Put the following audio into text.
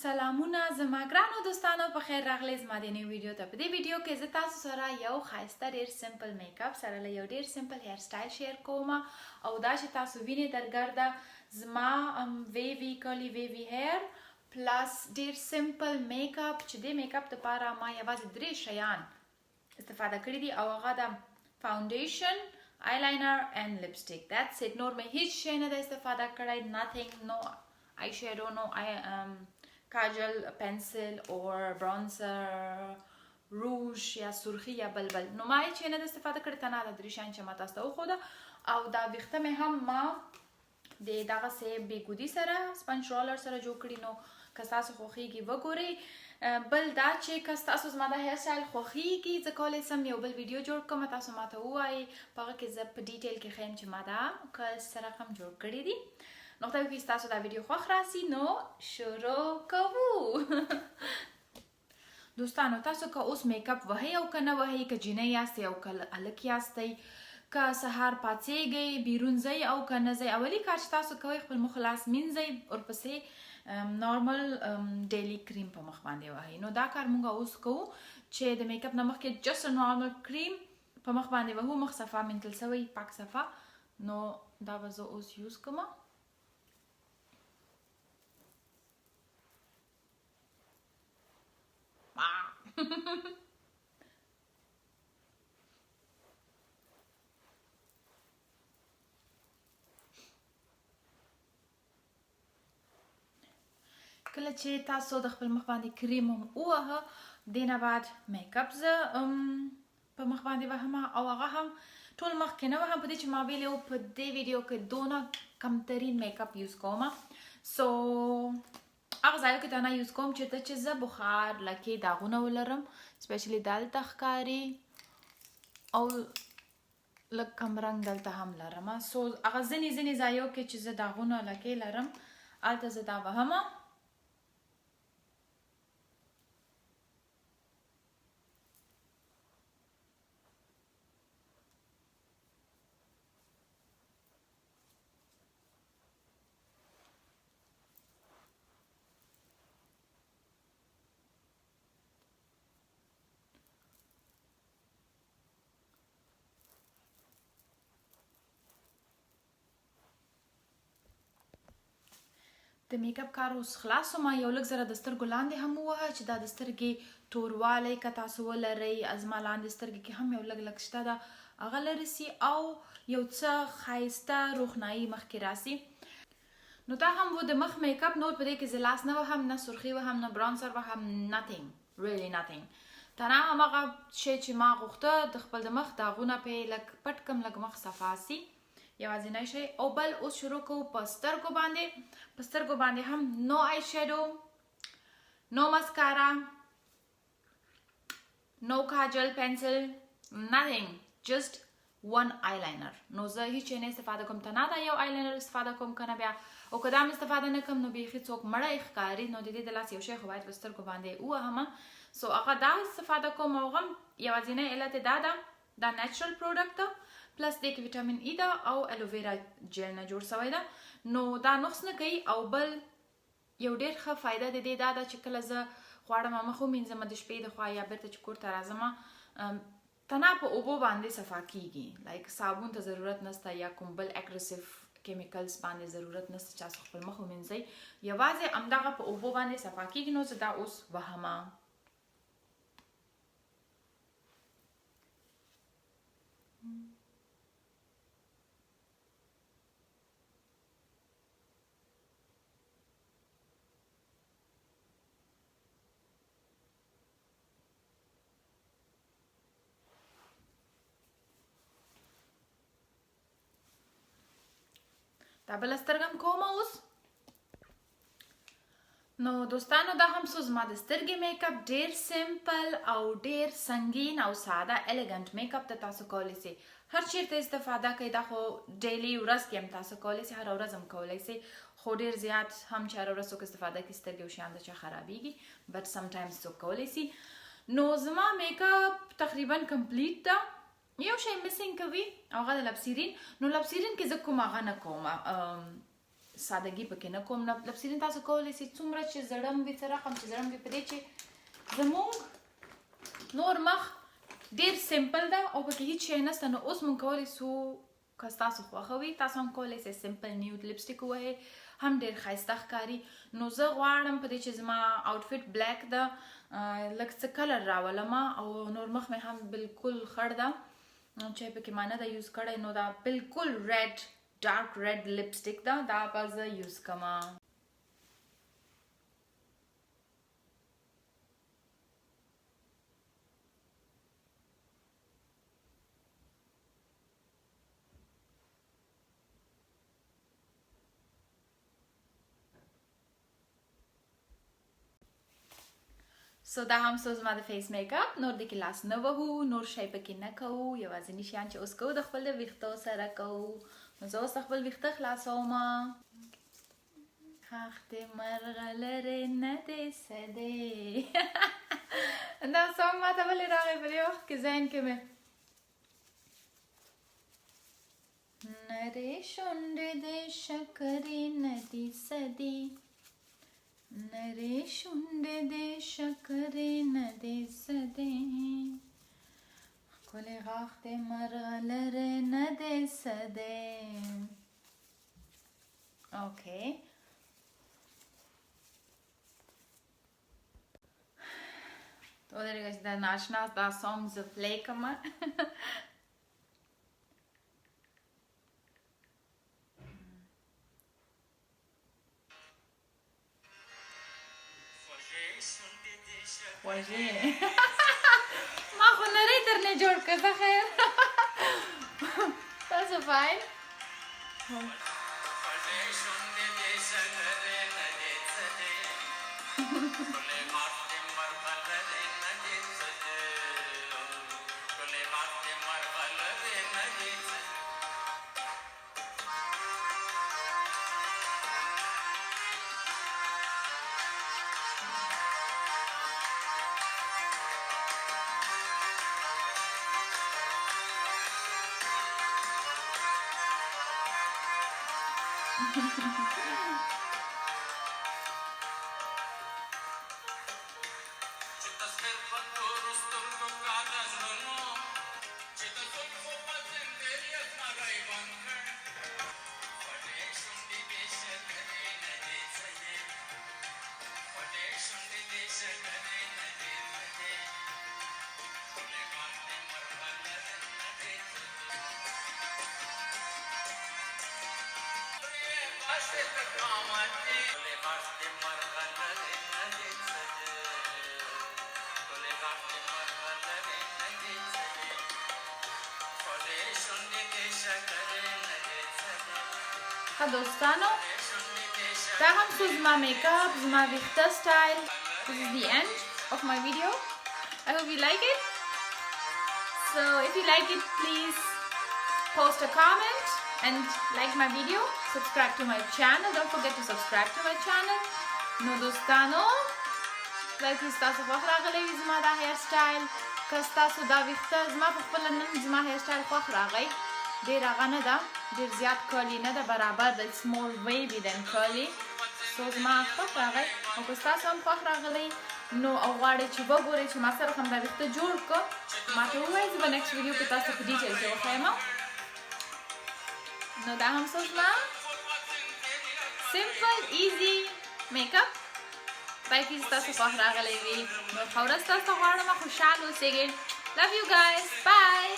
سلامونه زما ګرانو دوستانو په خیر راغلی زما د نوې ویډیو ته. په دې ویډیو کې زه تاسو سره یو ښایسته ډېر سمپل میک اپ سره له یو ډېر سمپل هیر سټایل شیر کوم او دا چې تاسو وینئ درګرده زما ویوي کلی ویوي هیر پلس ډېر سمپل میک اپ چې دې میک اپ دپاره ما یوازې 3 شیان استفاده کړي دي او هغه د فاونډیشن eyeliner and lipstick. That's it. نور مې هیڅ شی نه ده استفاده کړی. nothing, no eyeshadow, no کاجل، پنسل or bronzer، روژ یا سرخی یا بلبل. نو ما هیڅ شی نه ده استفاده کړی. تنها دا 3 شیان چې ما تاسو ته وښوده او دا ویښته مې هم ما د دغسې بیګودي سره سپنج رولر سره جوړ کړي. نو که ستاسو خوښیږي وګورئ. بل دا چې که ستاسو زما دا هیر سټایل خوښیږي زه کولی سم یو بل ویډیو جوړ کړم، تاسو ماته ووایئ په هغه کې زه په ډیټیل کې ښیم چې ما دا سره هم جوړ کړي دي. نو خدای وکړي ستاسو دا ویډیو خوښ راسي. نو شروع کوو. دوستانو تاسو که اوس میک اپ وهئ او که نه وهئ، که جینۍ یاستئ او که هلک یاستئ، که سهار پاڅیږئ بیرون ځئ او که نه ځئ، اولي کار چې تاسو کوئ خپل مخ لاس مینځئ ورپسې نارمل ډیلی کریم په مخ باندې وهئ. نو دا کار موږ اوس کوو چې د میک اپ نه مخکې جسټ نارمل کریم په مخ باندې وهو. مخ صفا مینځل سوی پاک صفا. نو دا به زه اوس یوز کوم. کله چې تاسو د خپل مخ باندې کریم هم ووهه، دې نه بعد میک اپ زه په مخ باندې وهم او هغه هم ټول مخ کې نه وهم، په دې چې ما ویلي وو په دې ویډیو کې دونه کمترین میک اپ یوز کوم. سو هغه ځایو کې تنها یوز کوم چېرته چې زه بخار لکې داغونه ولرم، سپیشلی دلته ښکاري او لږ کمرنګ دلته هم لرم. سو هغه ځینې ځایو کې چې زه داغونه لکې لرم هلته زه دا وهم. د میک اپ کار اوس خلاص وم. یو لږ زره د سترګو لاندې هم ووهه چې دا د سترګې توروالی که تاسو ولرئ زما لاندې سترګې کې هم یو لږ شته ده هغه لرې سي او یو څه ښایسته روښنایي مخکې راسي. نو دا هم و د مخ میک اپ. نور په دې کې زه لاس نه وهم، نه سرخي وهم، نه برانسر وهم، nothing, really nothing. تنها همغه شی چې ما غوښته د خپل د مخ داغونه پې لږ پټ کړم، لږ مخ صفا سي، یوازینی شی. او بل اوس شروع کوو په سترګو باندې. په سترګو باندې هم نو آی شیډو، نو مسکارا، نو کاجل، پنسل، nothing, just one eyeliner. نو زه هیڅ شی نه استفاده کوم، تنها دا یو eyeliner استفاده کوم. که نه بیا او که دا هم استفاده نه کوم نو بیخي څوک مړی ښکاري. نو د دې د لاس یو شی خو باید په سترګو باندې ووهم. سو هغه دا استفاده کوم او هغه یوازینی علت یې دا ده دا نیچرل پروډکټ ده پلس دې کې ویټامین ای ده او الوویرا جیل نه جوړ سوی ده. نو دا نقص نه کوي. او بل یو ډېر ښه فایده د دې دا ده چې کله زه غواړم مخ ومینځم د شپې د خوا یا بیرته چې کور ته راځم تنها په اوبو باندې صفا کیږي. لایک صابون ته ضرورت نشته یا کوم بل اګریسیو کیمیکلز باندې ضرورت نشته چې تاسو خپل مخ ومینځئ، یوازې همدغه په اوبو باندې صفا کیږي. نو زه دا اوس وهمه. دا بله سترګه هم کومه اوس. نو دوستانو دا هم سو زما د سترګې میک اپ ډېر سمپل او ډېر سنګین او ساده الیګنټ میک اپ ته تاسو کولی سئ هر چیرته استفاده کوئ. دا خو ډیلی ورځ کې هم تاسو کولی سئ، هره ورځ هم کولی سئ، خو ډېر زیات هم چې هره ورځ څوک استفاده کوي سترګې او شیان د چا خرابیږي، بټ سمټایمز څوک کولی سي. نو زما میک اپ تقریبا کمپلیټ ده. یو شی مسینګ کوي او هغه د لبسیرین. نو لبسیرین کې زه کوم هغه نه کوم، سادهګي پکې نه کوم. لپسیلین تاسو کولی شئ څومره چې زړم وي څه رقم چې زړم وي په دې چې زموږ نور مخ ډېر سمپل ده او پکې هیڅ شی نشته. نو اوس موږ کولی شو که ستاسو خوښوي تاسو هم کولی شئ سمپل نیوډ لپسټیک ووهئ، هم ډېر ښایسته ښکاري. نو زه غواړم په دې چې زما آوټفټ بلیک ده لږ څه کلر راولم او نور مخ مې هم بالکل خړ ده چې پکې ما نه ده یوز کړی. نو دا بالکل ریډ ډارک ریډ لپسټیک ده، دا به زه یوز کوم. سو دا هم سو زما د فیس میک اپ. نور د کې لاس نه وهو، نور شی پکې نه کوو، یوازیني شیان چې اوس کوو د خپل ویښتو سره کوو. نو زه اوس خپل ویښته خلاصوم. خاخ دې مرغه لرې نه دې څه دی. دا سونګ ماته ولې راغی په دې وخت کې ذهن کې مې نرې شونډې دې شکرې نه دي څه دي، نرې شونډې دې شکرې نه دې څه دي، ښکلې غاښ دې مرغه لرې نه دې څه دی. اوکې ودرېږه چې دا ناشنا دا سونګ زه پلی کړم. خوږې ما خو نری درنه جوړ کړ. ته خیر تاسو فاین. دوستانو دا هم سو زما میک اپ، زما ویښته سټایل. This is the end of my video. I hope you like it. So if you like it, please post a comment and like my video. Subscribe to my channel. Don't forget to subscribe to my channel. نو دوستانو بلکې ستاسو خوښ راغلی وي زما دا هیر سټایل. که ستاسو دا ویښته زما په خپله نن زما هیر سټایل خوښ راغی، ډېر هغه نه ده، ډېر زیات کالی نه ده، برابر ده. It's more wavy than curly. So زما خوښ راغی او که ستاسو هم خوښ راغلی نو او غواړئ چې وګورئ چې ما سره هم دا ویښته جوړ کړه، ما ته ووایئ زه به نیکسټ ویډیو کې تاسو په ډیټیل کې وښیم. نو دا هم څه زما سمپل ایزي میک اپ. باید چې ستاسو خوښ راغلی وي. نو ښه ورځ تاسو غواړم، خوشحال اوسئ. Love you guys. Bye.